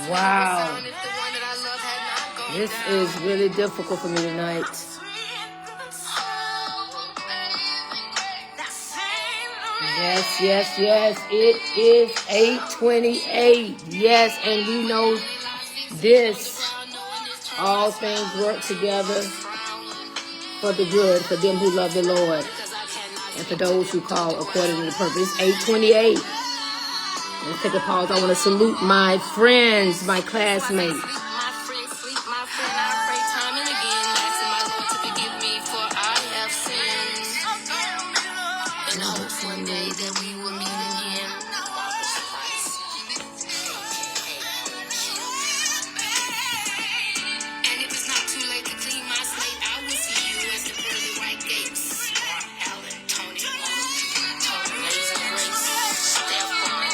Wow. This is really difficult for me tonight. Yes. It is 8:28. Yes, and we know this. All things work together for the good, for them who love the Lord, and for those who call according to the purpose. 8:28. Let's take a pause. I want to salute my friends, my classmates. And I hope one day that we will meet again. And if it's not too late to clean my slate, I will see you as the pearly white gates. Alan, Tony, Amazing Grace, Stephon,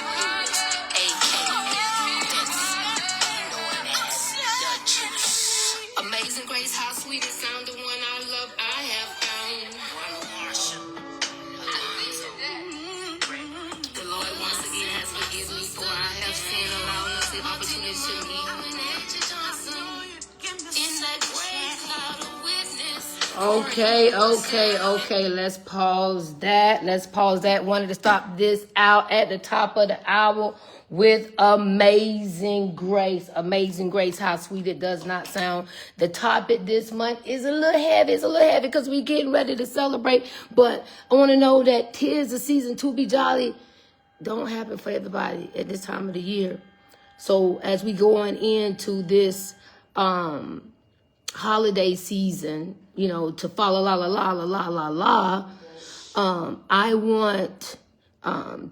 Amazing Grace, how sweet it sound, the one I love, I have found. The Lord once again has forgiven me, for I have sinned, allowing us the opportunity to meet in that great cloud of witness. Okay. Let's pause that. Wanted to stop this out at the top of the hour with Amazing Grace. Amazing Grace, how sweet it does not sound. The topic this month is a little heavy. It's a little heavy because we're getting ready to celebrate. But I want to know that 'tis the season to be jolly. Don't happen for everybody at this time of the year. So as we go on into this holiday season, to follow I want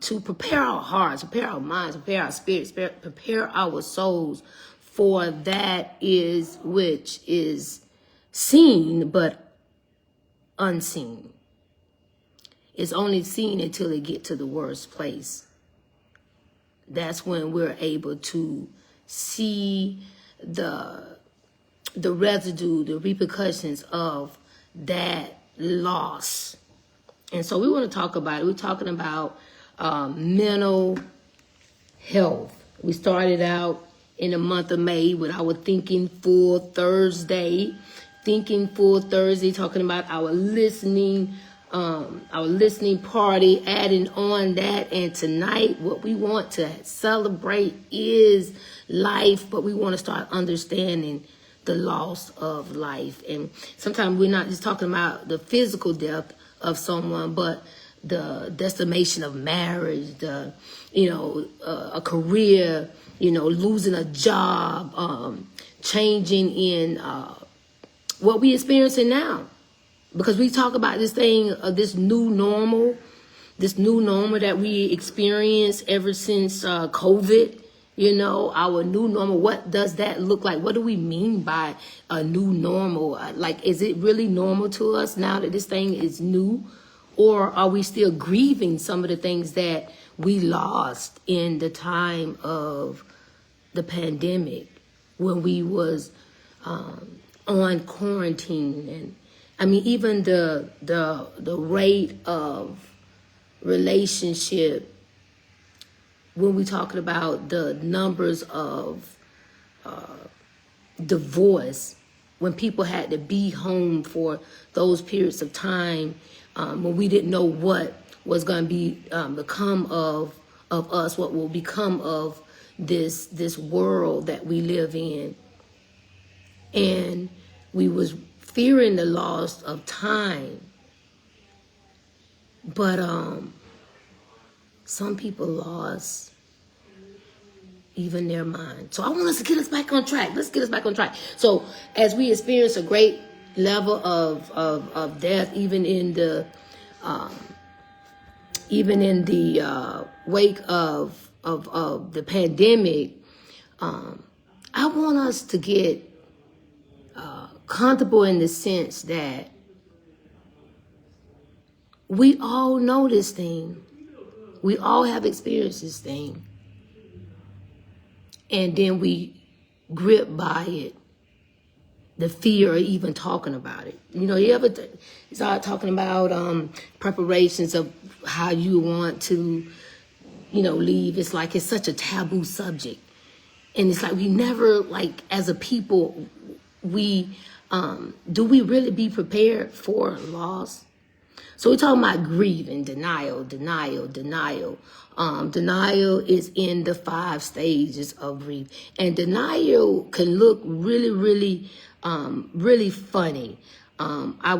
to prepare our hearts, prepare our minds, prepare our spirits, prepare our souls for that which is seen but unseen. It's only seen until it gets to the worst place. That's when we're able to see the residue, the repercussions of that loss. And so we want to talk about it. We're talking about mental health. We started out in the month of May with our Thinking Full Thursday, talking about our listening party, adding on that. And tonight, what we want to celebrate is life, but we want to start understanding the loss of life. And sometimes we're not just talking about the physical death of someone, but the decimation of marriage, a career, losing a job, changing in what we're experiencing now. Because we talk about this thing of this new normal that we experience ever since COVID. Our new normal, what does that look like? What do we mean by a new normal? Is it really normal to us now that this thing is new? Or are we still grieving some of the things that we lost in the time of the pandemic when we was on quarantine? And even the rate of relationship, when we're talking about the numbers of divorce, when people had to be home for those periods of time, when we didn't know what was going to be become of us, what will become of this world that we live in. And we was fearing the loss of time. But some people lost even their mind. So I want us to get us back on track. Let's get us back on track. So as we experience a great level of death, even in the wake of the pandemic, I want us to get comfortable in the sense that we all know this thing. We all have experienced this thing. And then we grip by it. The fear of even talking about it. You ever start talking about preparations of how you want to leave. It's like it's such a taboo subject. And it's like we never, like, as a people, do we really be prepared for loss? So we're talking about grieving, denial. Denial is in the 5 stages of grief. And denial can look really, really, really funny. I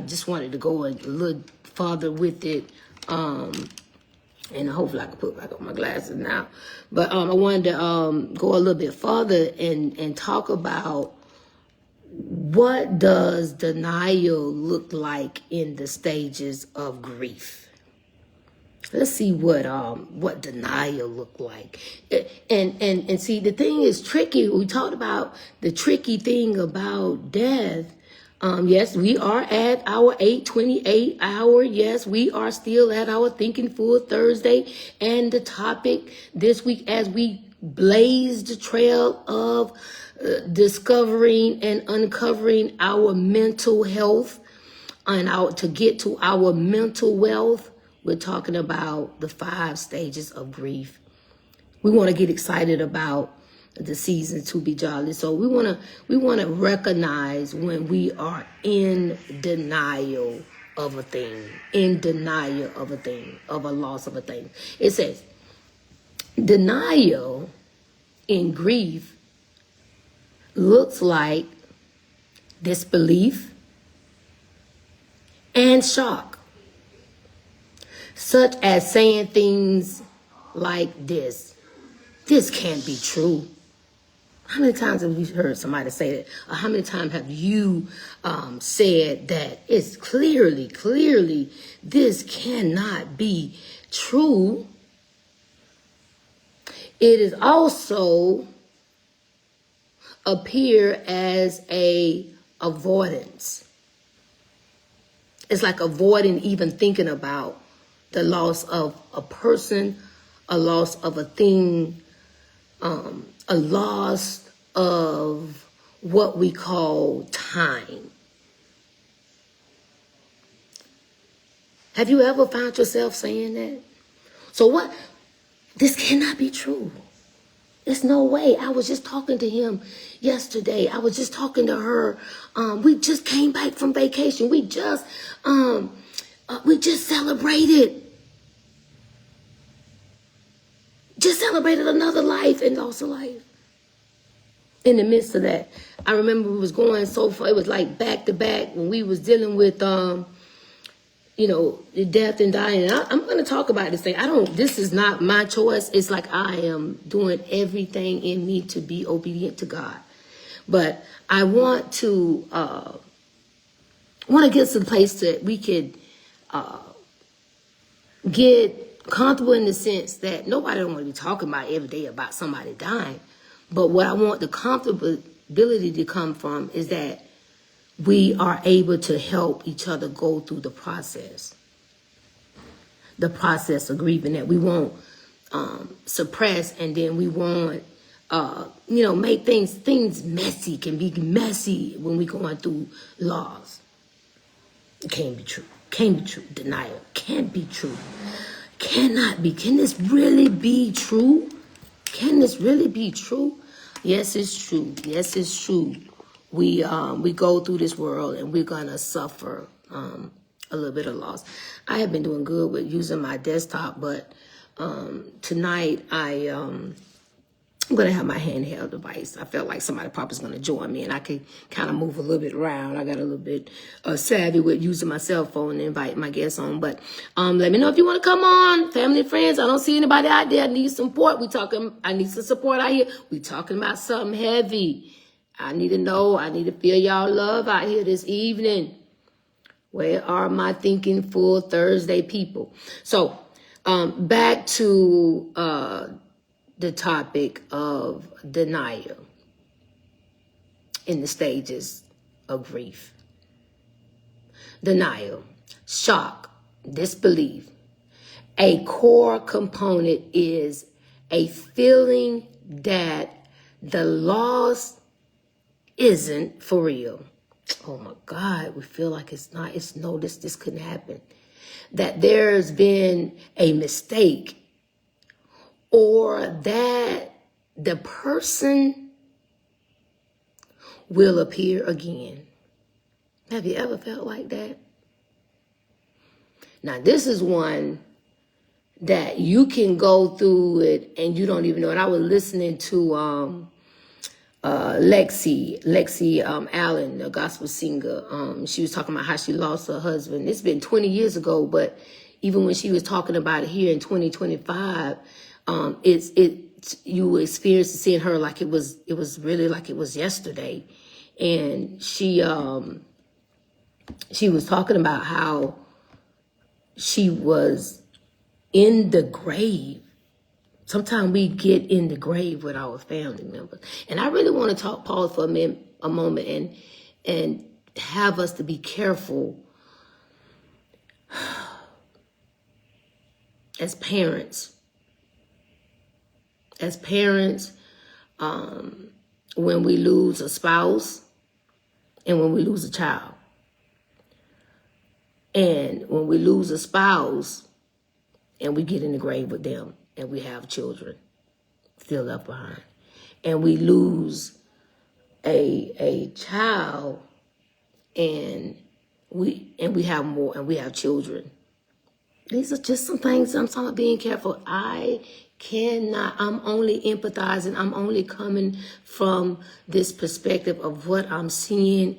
just wanted to go a little farther with it. And hopefully I can put back on my glasses now. But I wanted to go a little bit further and talk about what does denial look like in the stages of grief. Let's see what denial look like. And see, the thing is tricky. We talked about the tricky thing about death. Yes, we are at our 8:28 hour. Yes, we are still at our Thinking Full Thursday. And the topic this week, as we blaze the trail of discovering and uncovering our mental health and to get to our mental wealth, we're talking about the 5 stages of grief. We want to get excited about the season to be jolly. So we want to recognize when we are in denial of a thing, of a loss of a thing. It says denial in grief looks like disbelief and shock, such as saying things like this can't be true. How many times have you heard somebody say that? Or how many times have you said that it's clearly, this cannot be true? It is also appear as a avoidance. It's like avoiding even thinking about the loss of a person, a loss of a thing, a loss of what we call time. Have you ever found yourself saying that? So what? This cannot be true. There's no way. I was just talking to him yesterday. I was just talking to her. We just came back from vacation. We just celebrated. Just celebrated another life and lost a life. In the midst of that, I remember we was going so far. It was like back to back when we was dealing with, the death and dying. And I'm going to talk about this thing. This is not my choice. It's like I am doing everything in me to be obedient to God. But I want to get to the place that we could get comfortable in the sense that nobody don't want to be talking about every day about somebody dying. But what I want the comfortability to come from is that we are able to help each other go through the process of grieving, that we won't suppress, and then we won't, make things messy. Can be messy when we're going through loss. It can't be true. Can't be true. Denial can't be true. Cannot be. Can this really be true? Can this really be true? Yes, it's true. Yes, it's true. We go through this world and we're gonna suffer a little bit of loss. I have been doing good with using my desktop, but tonight I'm gonna have my handheld device. I felt like somebody probably is gonna join me and I could kind of move a little bit around. I got a little bit savvy with using my cell phone and invite my guests on. But let me know if you want to come on, family and friends. I don't see anybody out there. I need support. I need some support out here. We talking about something heavy. I need to know. I need to feel y'all love out here this evening. Where are my Thinking Full Thursday people? So back to the topic of denial in the stages of grief. Denial, shock, disbelief. A core component is a feeling that the loss isn't for real. Oh my God, we feel like it's not. This couldn't happen. that there's been a mistake, or that the person will appear again. Have you ever felt like that? Now, this is one that you can go through it and you don't even know it. I was listening to Lexi Allen, a gospel singer. She was talking about how she lost her husband. It's been 20 years ago, but even when she was talking about it here in 2025, you experienced seeing her like it was really like it was yesterday. And she was talking about how she was in the grave. Sometimes we get in the grave with our family members. And I really want to pause for a moment and have us to be careful as parents. As parents, when we lose a spouse and when we lose a child. And when we lose a spouse and we get in the grave with them and we have children still left behind, and we lose a child and we have more and we have children. These are just some things I'm talking about being careful. I'm only empathizing. I'm only coming from this perspective of what I'm seeing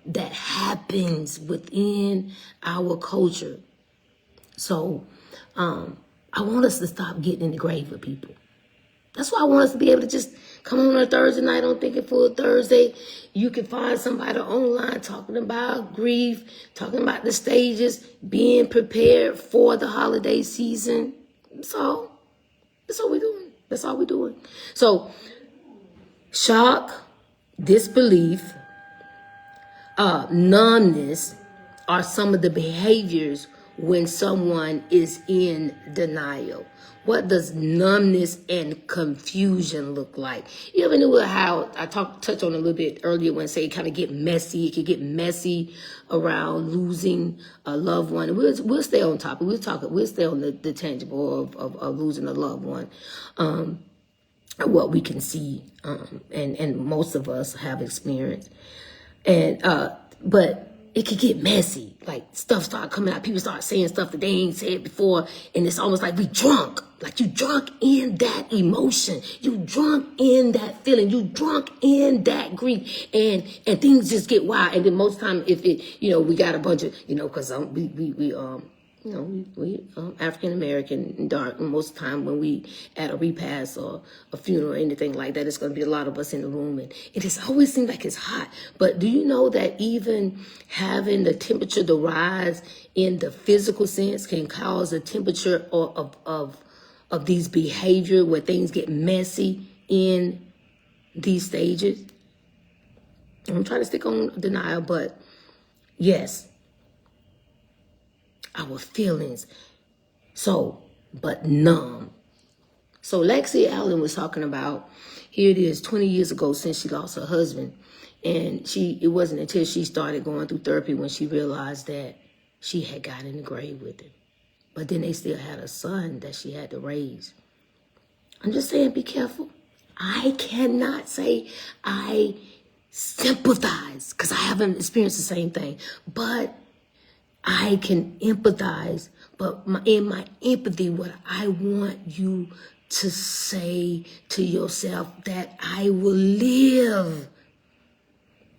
that happens within our culture. So I want us to stop getting in the grave with people. That's why I want us to be able to just come on a Thursday night on Thinking Full Thursday. You can find somebody online talking about grief, talking about the stages, being prepared for the holiday season. That's all we're doing. That's all we're doing. So, shock, disbelief, numbness are some of the behaviors when someone is in denial. What does numbness and confusion look like? You ever knew how I touched on a little bit earlier when say it kind of get messy. It can get messy around losing a loved one. We'll stay on topic. We'll stay on the tangible of losing a loved one. What we can see, and most of us have experienced. And but it could get messy. Like stuff start coming out. People start saying stuff that they ain't said before. And it's almost like we drunk. Like you drunk in that emotion. You drunk in that feeling. You drunk in that grief. And things just get wild. And then most time if it, we got a bunch of, cause we African American and dark. And most of the time when we at a repast or a funeral or anything like that, it's going to be a lot of us in the room, and it just always seems like it's hot. But do you know that even having the temperature to rise in the physical sense can cause a temperature of these behavior where things get messy in these stages? I'm trying to stick on denial, but yes. Our feelings. But numb. So Lexi Allen was talking about, here it is 20 years ago since she lost her husband. And it wasn't until she started going through therapy when she realized that she had gotten in the grave with him. But then they still had a son that she had to raise. I'm just saying, be careful. I cannot say I sympathize because I haven't experienced the same thing. But I can empathize, but in my empathy, what I want you to say to yourself that I will live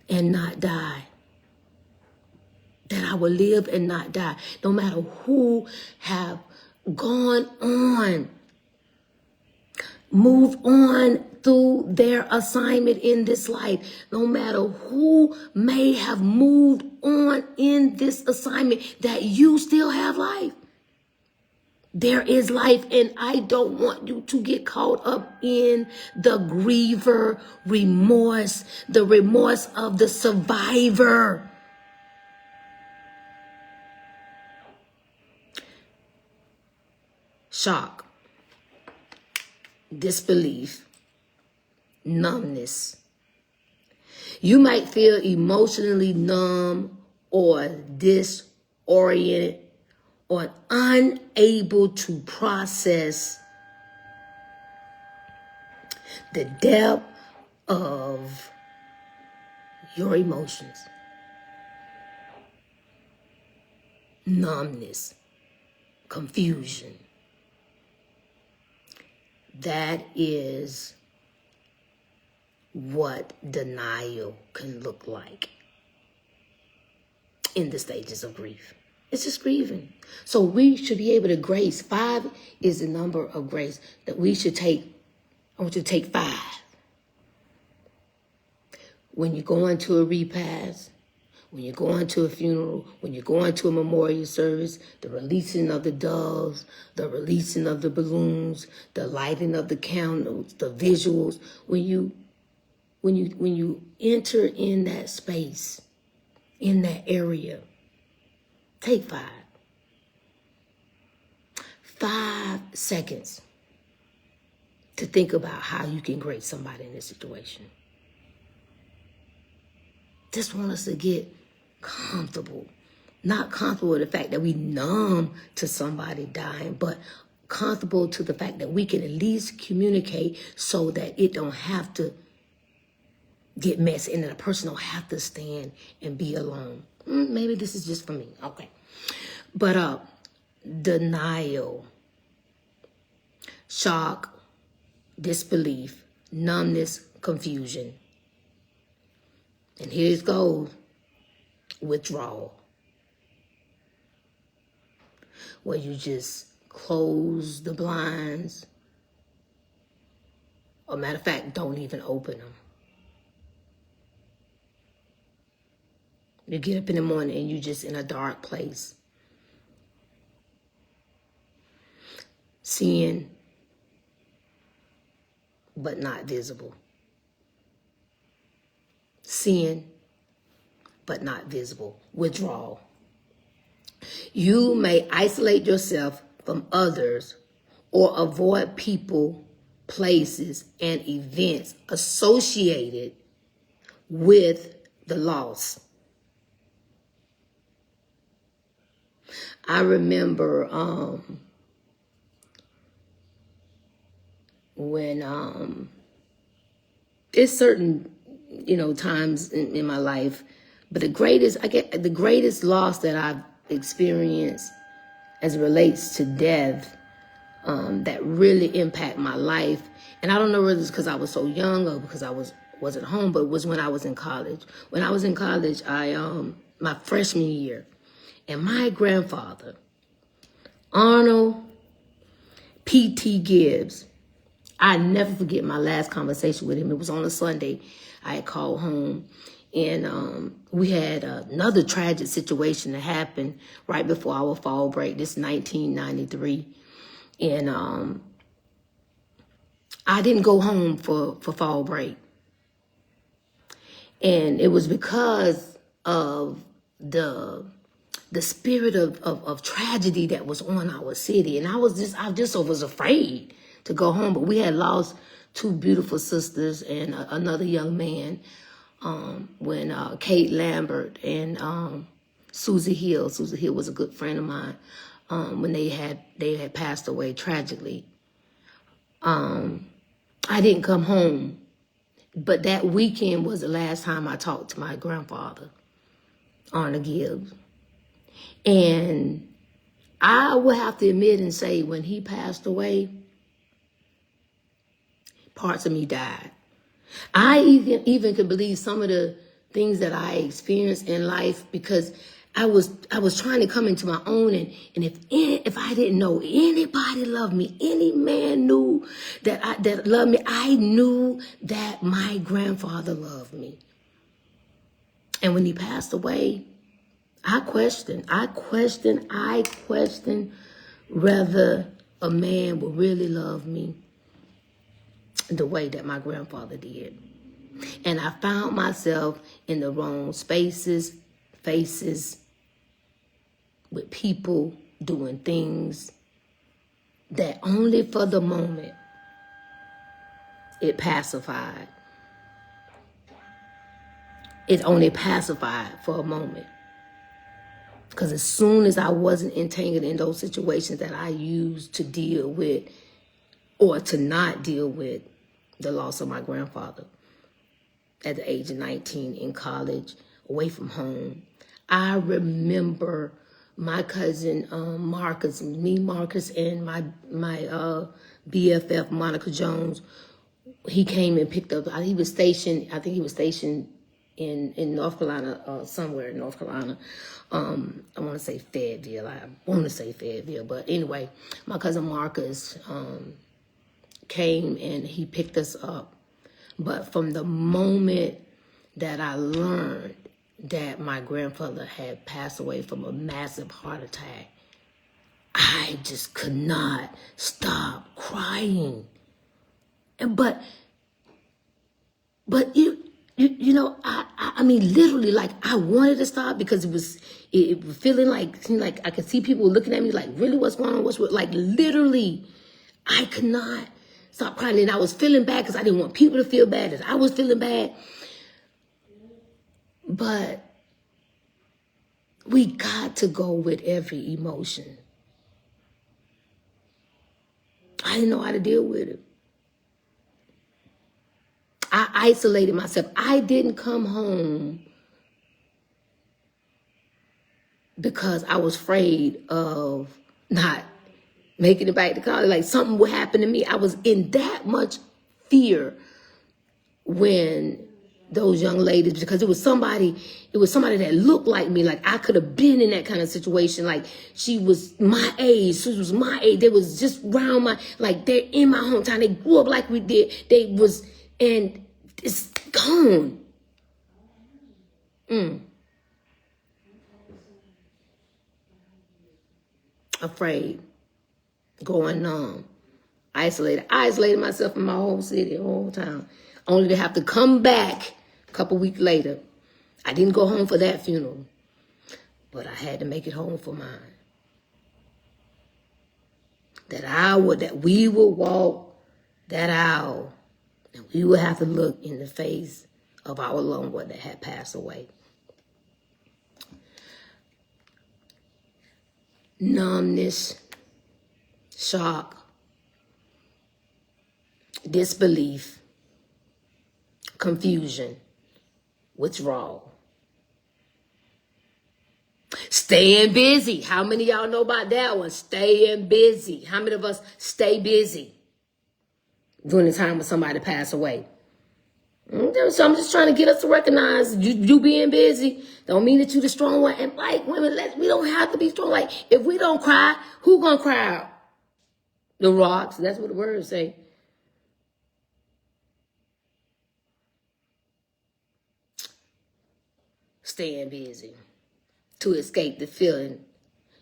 and not die. That I will live and not die. No matter who have gone on, move on through their assignment in this life, no matter who may have moved on in this assignment, that you still have life. There is life, and I don't want you to get caught up in the griever remorse, the remorse of the survivor. Shock, disbelief, numbness. You might feel emotionally numb or disoriented or unable to process the depth of your emotions, numbness, confusion. That is what denial can look like in the stages of grief. It's just grieving. So we should be able to grace. 5 is the number of grace that we should take. I want you to take 5. When you're going to a repast, when you're going to a funeral, when you're going to a memorial service, the releasing of the doves, the releasing of the balloons, the lighting of the candles, the visuals, when you enter in that space, in that area, take 5. 5 seconds to think about how you can grace somebody in this situation. Just want us to get comfortable. Not comfortable with the fact that we numb to somebody dying, but comfortable to the fact that we can at least communicate so that it don't have to get messy and that a person don't have to stand and be alone. Maybe this is just for me. Okay. But denial, shock, disbelief, numbness, confusion. And here it goes, withdrawal. Where you just close the blinds. Or matter of fact, don't even open them. You get up in the morning and you're just in a dark place. Seeing, but not visible. Seeing, but not visible. Withdrawal. You may isolate yourself from others or avoid people, places, and events associated with the loss. I remember when there's certain times in my life, but the greatest loss that I've experienced as it relates to death that really impact my life, and I don't know whether it's because I was so young or because I wasn't home, but it was when I was in college. When I was in college, my freshman year, and my grandfather, Arnold P.T. Gibbs, I never forget my last conversation with him. It was on a Sunday. I had called home, and we had another tragic situation that happened right before our fall break. This 1993, and I didn't go home for fall break, and it was because of the spirit of tragedy that was on our city, and I just was afraid to go home. But we had lost 2 beautiful sisters and another young man when Kate Lambert and Susie Hill. Susie Hill was a good friend of mine when they had passed away tragically. I didn't come home, but that weekend was the last time I talked to my grandfather, Arnold Gibbs. And I will have to admit and say, when he passed away, parts of me died. I even could believe some of the things that I experienced in life because I was trying to come into my own, and if I didn't know anybody loved me, any man knew that loved me, I knew that my grandfather loved me. And when he passed away, I questioned whether a man would really love me the way that my grandfather did. And I found myself in the wrong spaces, faces, with people doing things that only for the moment it pacified. It only pacified for a moment. Because as soon as I wasn't entangled in those situations that I used to deal with or to not deal with the loss of my grandfather at the age of 19 in college, away from home, I remember my cousin Marcus, and my BFF Monica Jones. He came and picked up. He was stationed. I think he was stationed in North Carolina, somewhere in North Carolina. I want to say Fayetteville. But anyway, my cousin Marcus came and he picked us up. But from the moment that I learned that my grandfather had passed away from a massive heart attack, I just could not stop crying. But you know, I mean, literally, like, I wanted to stop because it was feeling like, seemed like I could see people looking at me like, really, what's going on? Like, literally, I could not stop crying. And I was feeling bad because I didn't want people to feel bad that I was feeling bad. But we got to go with every emotion. I didn't know how to deal with it. I isolated myself. I didn't come home because I was afraid of not making it back to college. Like something would happen to me. I was in that much fear when those young ladies, because it was somebody that looked like me. Like I could have been in that kind of situation. Like she was my age. She was my age. They was just around like they're in my hometown. They grew up like we did. And it's gone. Afraid. Going numb. Isolated myself from my whole city, whole town. Only to have to come back a couple weeks later. I didn't go home for that funeral. But I had to make it home for mine. That we would walk that aisle. And we would have to look in the face of our loved one that had passed away. Numbness, shock, disbelief, confusion, withdrawal. Staying busy. How many of y'all know about that one? Staying busy. How many of us stay busy during the time when somebody passed away? So I'm just trying to get us to recognize you being busy don't mean that you're the strong one. And like women, we don't have to be strong. Like if we don't cry, who gonna cry out? The rocks. That's what the words say. Staying busy to escape the feeling.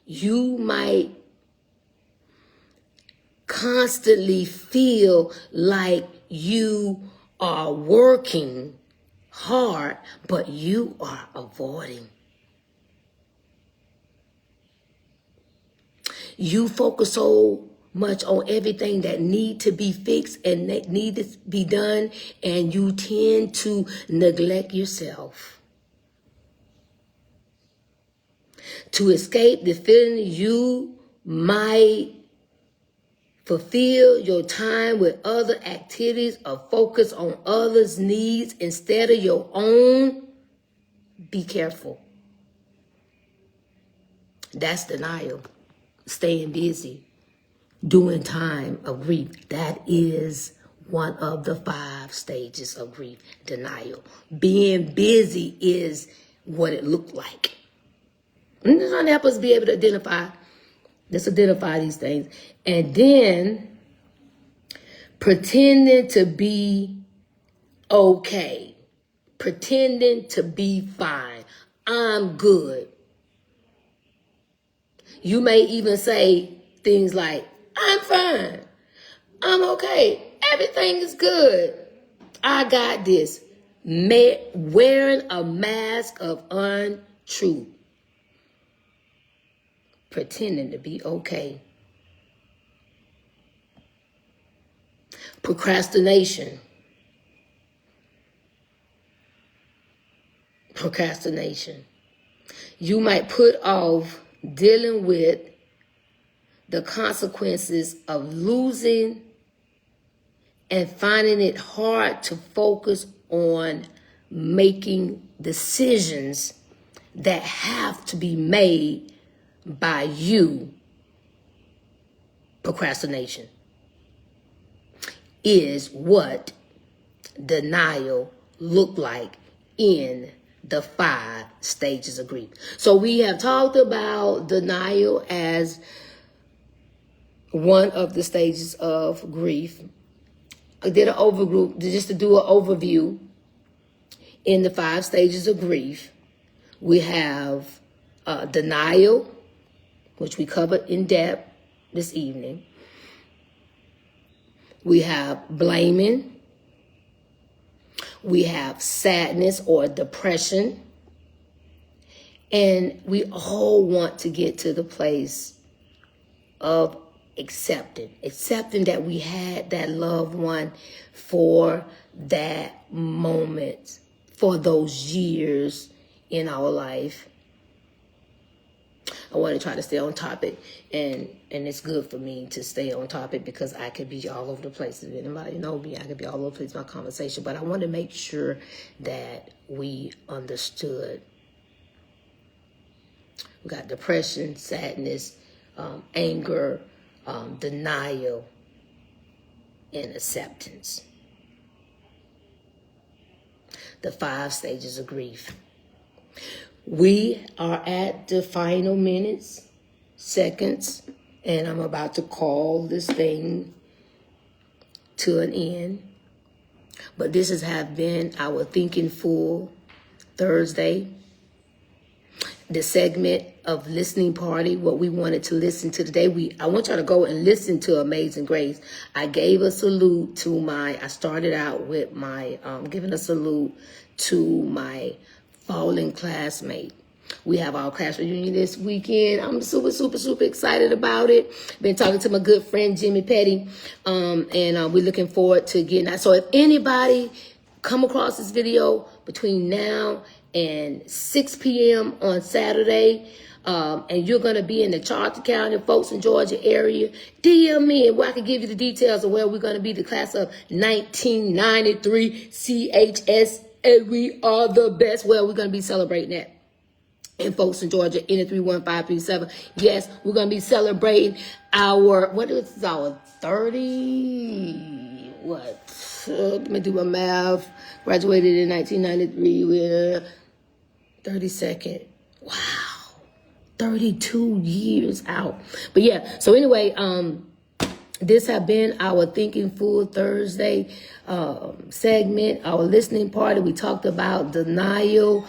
You might constantly feel like you are working hard, but you are avoiding. You focus so much on everything that need to be fixed and that need to be done, and you tend to neglect yourself. To escape the feeling, you might fulfill your time with other activities or focus on others' needs instead of your own. Be careful. That's denial. Staying busy. Doing time of grief. That is one of the 5 stages of grief. Denial. Being busy is what it looked like. I'm just trying to help us be able to identify these things. And then pretending to be okay. Pretending to be fine. I'm good. You may even say things like, I'm fine. I'm okay. Everything is good. I got this. Wearing a mask of untruth. Pretending to be okay. Procrastination. You might put off dealing with the consequences of losing and finding it hard to focus on making decisions that have to be made by you. Procrastination is what denial look like in the 5 stages of grief. So we have talked about denial as one of the stages of grief. I did an overview, just to do an overview in the 5 stages of grief. We have denial, which we covered in depth this evening. We have blaming. We have sadness or depression. And we all want to get to the place of accepting that we had that loved one for that moment, for those years in our life. I want to try to stay on topic, and it's good for me to stay on topic because I could be all over the place. If anybody know me, I could be all over the place in my conversation, but I want to make sure that we understood. We got depression, sadness, anger, denial, and acceptance. The 5 stages of grief. We are at the final minutes, seconds, and I'm about to call this thing to an end. But this has been our Thinking Full Thursday. The segment of listening party, what we wanted to listen to today. I want y'all to go and listen to Amazing Grace. I gave a salute to I started out with my, giving a salute to my fallen classmate. We have our class reunion this weekend. I'm super, super, super excited about it. Been talking to my good friend, Jimmy Petty, and we're looking forward to getting that. So if anybody come across this video between now and 6 p.m. on Saturday, and you're going to be in the Charleston County, folks in Georgia area, DM me and where I can give you the details of where we're going to be, the class of 1993 CHS, and we are the best. Where we're going to be celebrating that. And folks in Georgia, in 31537. Yes, we're going to be celebrating our, what is our 30, let me do my math. Graduated in 1993. We're 32nd. Wow. 32 years out. But yeah, so anyway, this has been our Thinking Full Thursday segment, our listening party. We talked about denial,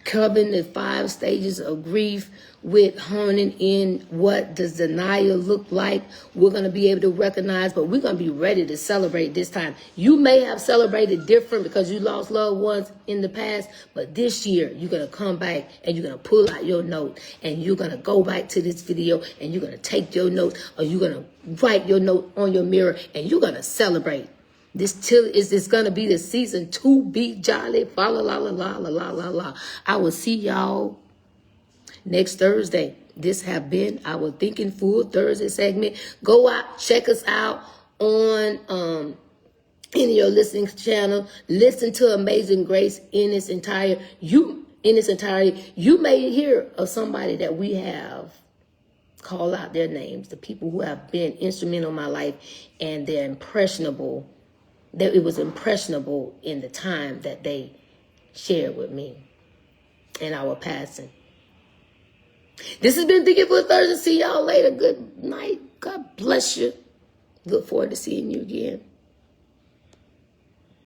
covering the 5 stages of grief, with honing in what does denial look like. We're going to be able to recognize, but we're going to be ready to celebrate this time. You may have celebrated different because you lost loved ones in the past, but this year you're going to come back and you're going to pull out your note and you're going to go back to this video and you're going to take your note, or you're going to write your note on your mirror and you're going to celebrate. This is going to be the season to be jolly. Fa la la la la la la la. I will see y'all next Thursday. This have been our Thinking Full Thursday segment. Go out, check us out on any of your listening channel. Listen to Amazing Grace in its entirety. You may hear of somebody that we have call out their names, the people who have been instrumental in my life, and they're impressionable. That it was impressionable in the time that they shared with me in our passing. This has been Thinking Full Thursday. See y'all later. Good night. God bless you. Look forward to seeing you again.